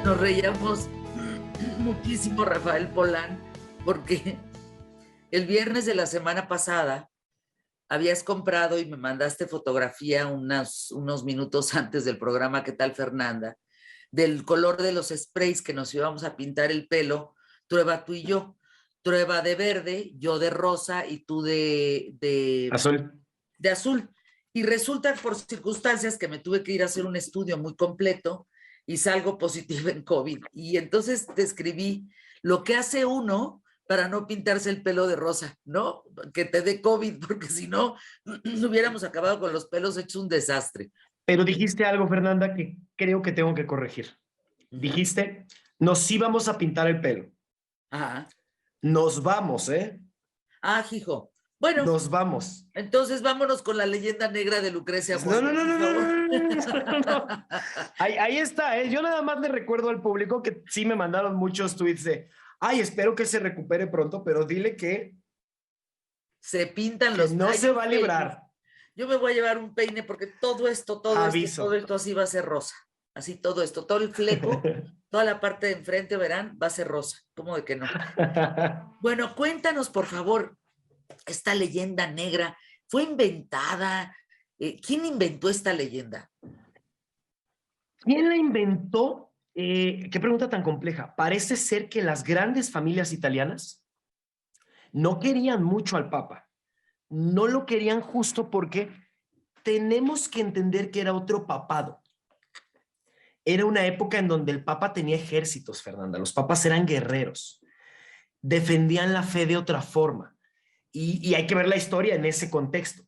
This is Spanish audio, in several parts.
Nos reíamos muchísimo, Rafael Polán, porque el viernes de la semana pasada habías comprado y me mandaste fotografía unos minutos antes del programa ¿Qué tal, Fernanda? Del color de los sprays que nos íbamos a pintar el pelo, Trueba, tú y yo. Trueba de verde, yo de rosa y tú Azul. de azul. Y resulta por circunstancias que me tuve que ir a hacer un estudio muy completo y salgo positiva en COVID. Y entonces te escribí lo que hace uno para no pintarse el pelo de rosa, ¿no? Que te dé COVID, porque si no, hubiéramos acabado con los pelos hechos un desastre. Pero dijiste algo, Fernanda, que creo que tengo que corregir. Dijiste, nos íbamos a pintar el pelo. Ajá. Nos vamos, ¿eh? Ah, hijo. Bueno, Nos vamos. entonces vámonos con la leyenda negra de Lucrecia No, Borgia, por favor. no. Ahí está, ¿eh? Yo nada más le recuerdo al público que sí me mandaron muchos tweets de, ay, espero que se recupere pronto, pero dile que Se pintan los... no se va a librar. Yo me voy a llevar un peine porque todo esto así va a ser rosa. Así todo esto, todo el fleco, toda la parte de enfrente, verán, va a ser rosa. ¿Cómo de que no? Bueno, cuéntanos, por favor, esta leyenda negra. ¿Fue inventada? ¿Quién inventó esta leyenda? ¿Quién la inventó? Qué pregunta tan compleja. Parece ser que las grandes familias italianas no querían mucho al Papa. No lo querían justo porque tenemos que entender que era otro papado. Era una época en donde el Papa tenía ejércitos, Fernanda. Los papas eran guerreros. Defendían la fe de otra forma. Y hay que ver la historia en ese contexto.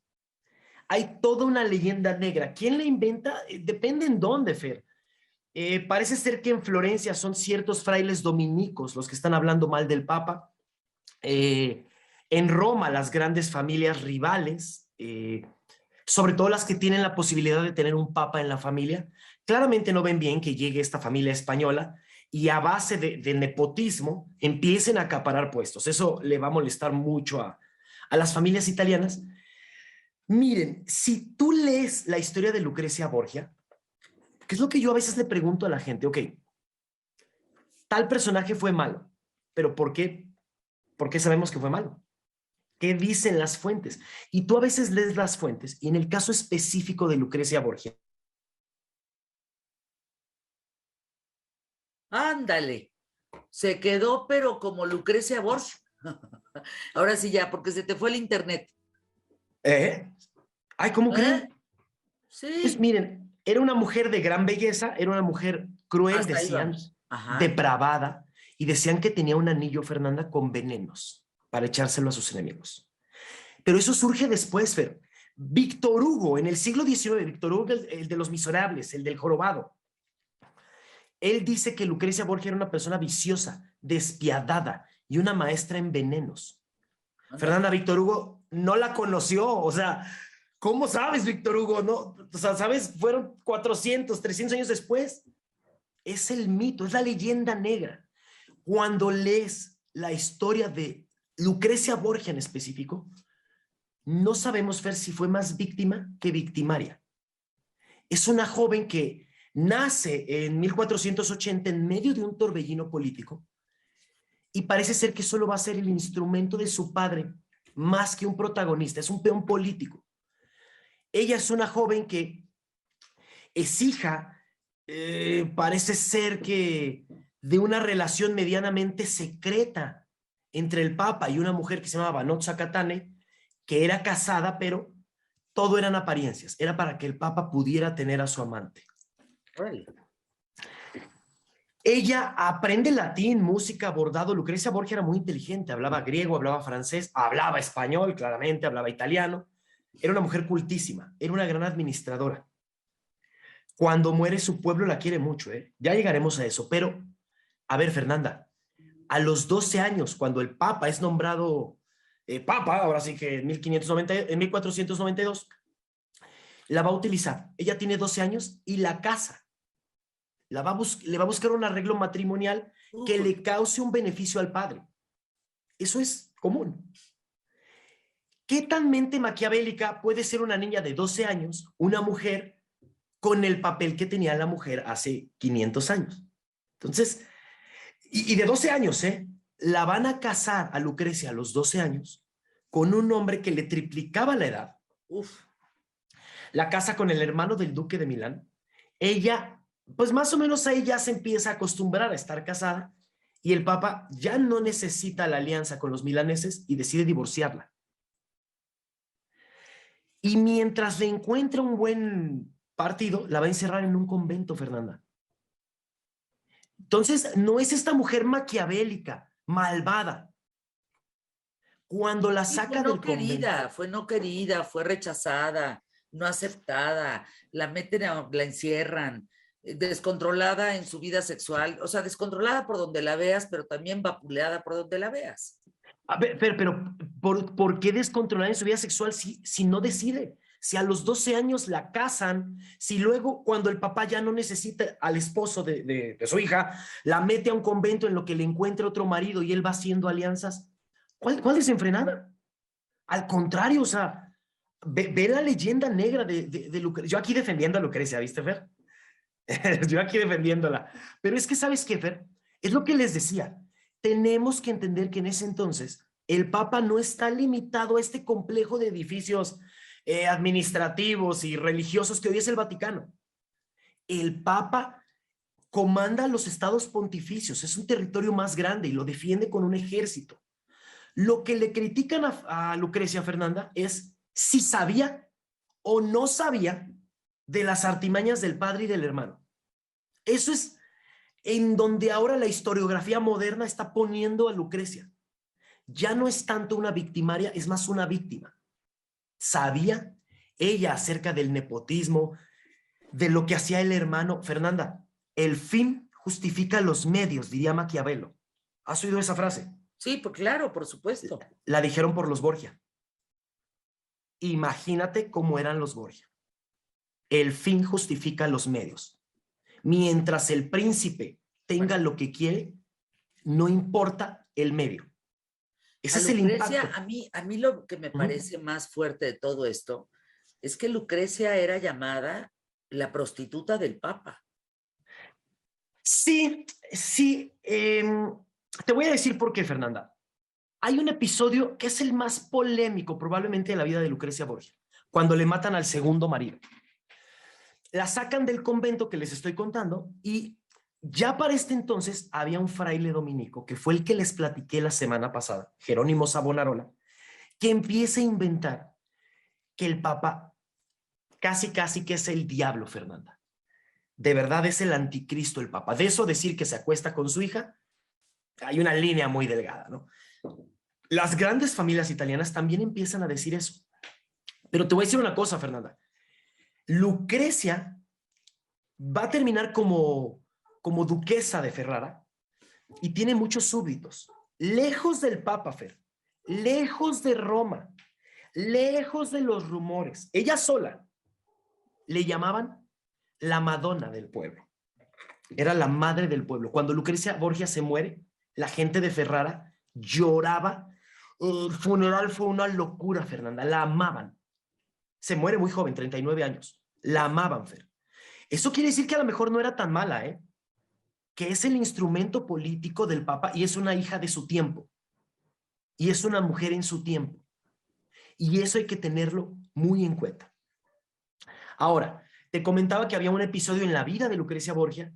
Hay toda una leyenda negra. ¿Quién la inventa? Depende en dónde, Fer. Parece ser que en Florencia son ciertos frailes dominicos los que están hablando mal del Papa. En Roma, las grandes familias rivales, sobre todo las que tienen la posibilidad de tener un Papa en la familia, claramente no ven bien que llegue esta familia española y a base de nepotismo empiecen a acaparar puestos. Eso le va a molestar mucho a las familias italianas. Miren, si tú lees la historia de Lucrecia Borgia, que es lo que yo a veces le pregunto a la gente, ok, tal personaje fue malo, pero ¿por qué? ¿Por qué sabemos que fue malo? ¿Qué dicen las fuentes? Y tú a veces lees las fuentes, y en el caso específico de Lucrecia Borgia. Ándale, se quedó, pero como Lucrecia Borgia. Ahora sí ya, porque se te fue el internet. Ay, ¿cómo creen? Sí. Pues miren, era una mujer de gran belleza, era una mujer cruel, Hasta decían, Ajá. depravada, y decían que tenía un anillo, Fernanda, con venenos para echárselo a sus enemigos. Pero eso surge después, Fer. Víctor Hugo, en el siglo XIX, Víctor Hugo, el de los miserables, el del jorobado, él dice que Lucrecia Borgia era una persona viciosa, despiadada y una maestra en venenos. Fernanda, Víctor Hugo no la conoció, o sea, ¿cómo sabes, Víctor Hugo? No, o sea, ¿sabes? Fueron 400, 300 años después. Es el mito, es la leyenda negra. Cuando lees la historia de Lucrecia Borgia en específico, no sabemos, Fer, si fue más víctima que victimaria. Es una joven que nace en 1480 en medio de un torbellino político y parece ser que solo va a ser el instrumento de su padre más que un protagonista, es un peón político. Ella es una joven que es hija, parece ser que de una relación medianamente secreta entre el Papa y una mujer que se llamaba Nozza Catane, que era casada, pero todo eran apariencias, era para que el Papa pudiera tener a su amante. Órale. Ella aprende latín, música, bordado. Lucrecia Borgia era muy inteligente, hablaba griego, hablaba francés, hablaba español, claramente, hablaba italiano. Era una mujer cultísima, era una gran administradora. Cuando muere su pueblo la quiere mucho, ¿eh? Ya llegaremos a eso, pero, a ver, Fernanda, a los 12 años, cuando el Papa es nombrado Papa, ahora sí que en 1492, la va a utilizar. Ella tiene 12 años y la casa. Le va a buscar un arreglo matrimonial que le cause un beneficio al padre. Eso es común. ¿Qué tan mente maquiavélica puede ser una niña de 12 años, una mujer, con el papel que tenía la mujer hace 500 años? Entonces, y de 12 años, ¿eh? La van a casar a Lucrecia a los 12 años con un hombre que le triplicaba la edad. Uf. La casa con el hermano del duque de Milán. Ella, pues más o menos ahí ya se empieza a acostumbrar a estar casada y el papa ya no necesita la alianza con los milaneses y decide divorciarla. Y mientras le encuentra un buen partido, la va a encerrar en un convento, Fernanda. Entonces, no es esta mujer maquiavélica, malvada. Cuando la Sí, fue saca no del convento. querida, fue no querida, fue rechazada, no aceptada, la meten, la encierran, descontrolada en su vida sexual, o sea, descontrolada por donde la veas, pero también vapuleada por donde la veas. A ver, pero ¿por qué descontrolar en su vida sexual si no decide? Si a los 12 años la casan, si luego cuando el papá ya no necesita al esposo de su hija, la mete a un convento en lo que le encuentra otro marido y él va haciendo alianzas. ¿Cuál desenfrenada? Al contrario, o sea, ve la leyenda negra de Lucrecia. Yo aquí defendiendo a Lucrecia, ¿viste, Fer? Yo aquí defendiéndola. Pero es que, ¿sabes qué, Fer? Es lo que les decía. Tenemos que entender que en ese entonces el Papa no está limitado a este complejo de edificios administrativos y religiosos que hoy es el Vaticano. El Papa comanda los estados pontificios, es un territorio más grande y lo defiende con un ejército. Lo que le critican a Lucrecia Fernanda es si sabía o no sabía de las artimañas del padre y del hermano. Eso es en donde ahora la historiografía moderna está poniendo a Lucrecia. Ya no es tanto una victimaria, es más una víctima. ¿Sabía ella acerca del nepotismo, de lo que hacía el hermano? Fernanda, el fin justifica los medios, diría Maquiavelo. ¿Has oído esa frase? Sí, pues claro, por supuesto. La dijeron por los Borgia. Imagínate cómo eran los Borgia. El fin justifica los medios. Mientras el príncipe tenga lo que quiere, no importa el medio. Ese A es el Lucrecia, impacto. a mí lo que me parece más fuerte de todo esto es que Lucrecia era llamada la prostituta del Papa. Sí, sí. Te voy a decir por qué, Fernanda. Hay un episodio que es el más polémico probablemente de la vida de Lucrecia Borgia, cuando le matan al segundo marido. La sacan del convento que les estoy contando y ya para este entonces había un fraile dominico, que fue el que les platiqué la semana pasada, Jerónimo Savonarola, que empieza a inventar que el Papa casi que es el diablo, Fernanda. De verdad es el anticristo el Papa. De eso decir que se acuesta con su hija, hay una línea muy delgada, ¿no? Las grandes familias italianas también empiezan a decir eso. Pero te voy a decir una cosa, Fernanda. Lucrecia va a terminar como duquesa de Ferrara y tiene muchos súbditos. Lejos del Papa, Fer. Lejos de Roma. Lejos de los rumores. Ella sola le llamaban la Madonna del pueblo. Era la madre del pueblo. Cuando Lucrecia Borgia se muere, la gente de Ferrara lloraba. El funeral fue una locura, Fernanda. La amaban. Se muere muy joven, 39 años. La amaban, Fer. Eso quiere decir que a lo mejor no era tan mala, ¿eh? Que es el instrumento político del Papa y es una hija de su tiempo. Y es una mujer en su tiempo. Y eso hay que tenerlo muy en cuenta. Ahora, te comentaba que había un episodio en la vida de Lucrecia Borgia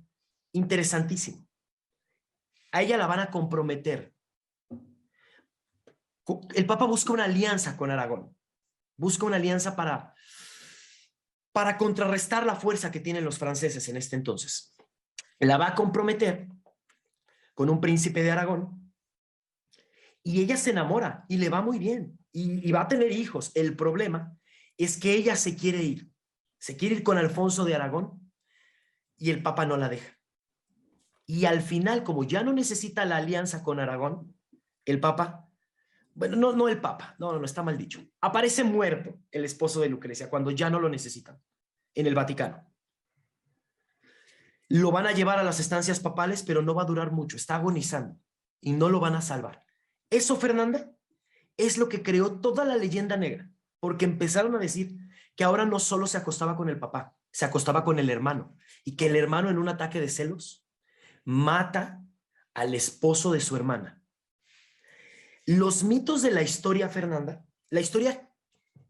interesantísimo. A ella la van a comprometer. El Papa busca una alianza con Aragón. Busca una alianza para contrarrestar la fuerza que tienen los franceses en este entonces. La va a comprometer con un príncipe de Aragón y ella se enamora y le va muy bien y va a tener hijos. El problema es que ella se quiere ir con Alfonso de Aragón y el Papa no la deja. Y al final, como ya no necesita la alianza con Aragón, el Papa, bueno, no el Papa, no, está mal dicho. Aparece muerto el esposo de Lucrecia cuando ya no lo necesitan en el Vaticano. Lo van a llevar a las estancias papales, pero no va a durar mucho, está agonizando y no lo van a salvar. Eso, Fernanda, es lo que creó toda la leyenda negra, porque empezaron a decir que ahora no solo se acostaba con el papá, se acostaba con el hermano y que el hermano en un ataque de celos mata al esposo de su hermana. Los mitos de la historia, Fernanda, la historia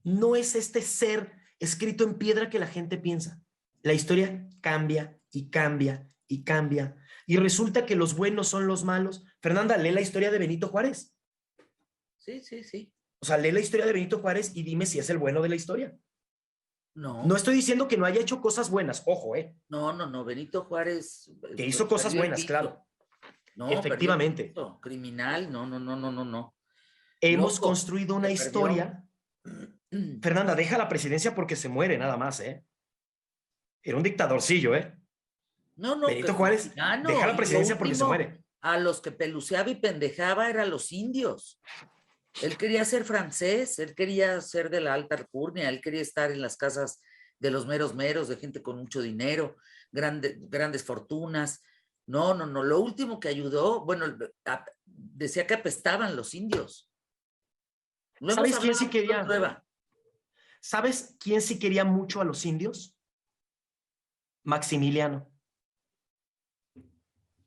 no es este ser escrito en piedra que la gente piensa. La historia cambia y cambia y cambia. Y resulta que los buenos son los malos. Fernanda, lee la historia de Benito Juárez. Sí, sí, sí. O sea, lee la historia de Benito Juárez y dime si es el bueno de la historia. No. No estoy diciendo que no haya hecho cosas buenas, ojo, No, Benito Juárez. que hizo cosas buenas, claro. No, efectivamente. Criminal, no. Hemos Loco, construido una historia. Fernanda, deja la presidencia porque se muere nada más, ¿eh? Era un dictadorcillo, ¿eh? No, Benito Juárez, deja la presidencia porque se muere. A los que peluceaba y pendejaba eran los indios. Él quería ser francés, él quería ser de la alta alcurnia, él quería estar en las casas de los meros meros, de gente con mucho dinero, grandes fortunas. No. Lo último que ayudó, bueno, decía que apestaban los indios. ¿Sabes quién sí quería? ¿Sabes quién sí quería mucho a los indios? Maximiliano.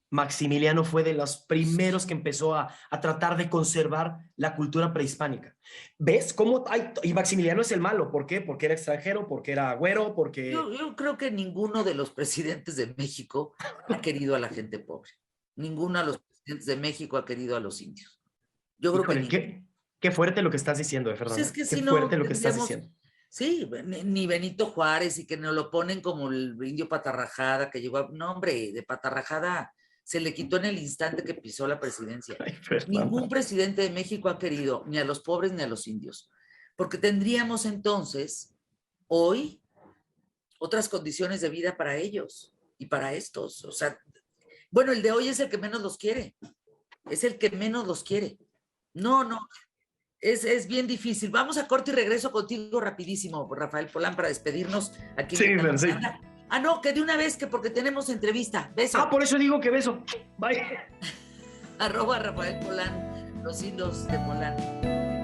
Maximiliano fue de los primeros que empezó a tratar de conservar la cultura prehispánica. ¿Ves cómo hay? Y Maximiliano es el malo. ¿Por qué? Porque era extranjero, porque era güero, porque... Yo creo que ninguno de los presidentes de México ha querido a la gente pobre. Ninguno de los presidentes de México ha querido a los indios. Yo creo que qué fuerte lo que estás diciendo, Fernanda. Pues es que qué si fuerte no, lo que estás diciendo. Sí, ni Benito Juárez y que nos lo ponen como el indio Patarrajada que llegó a... No, hombre, de Patarrajada se le quitó en el instante que pisó la presidencia. Ay, ningún presidente de México ha querido ni a los pobres ni a los indios, porque tendríamos entonces hoy otras condiciones de vida para ellos y para estos. O sea, bueno, el de hoy es el que menos los quiere. Es el que menos los quiere. No. Es bien difícil. Vamos a corte y regreso contigo rapidísimo, Rafael Polán, para despedirnos aquí. Sí, sí. No, que de una vez, que porque tenemos entrevista. Beso. Por eso digo que beso. Bye. @ Rafael Polán, los hilos de Polán.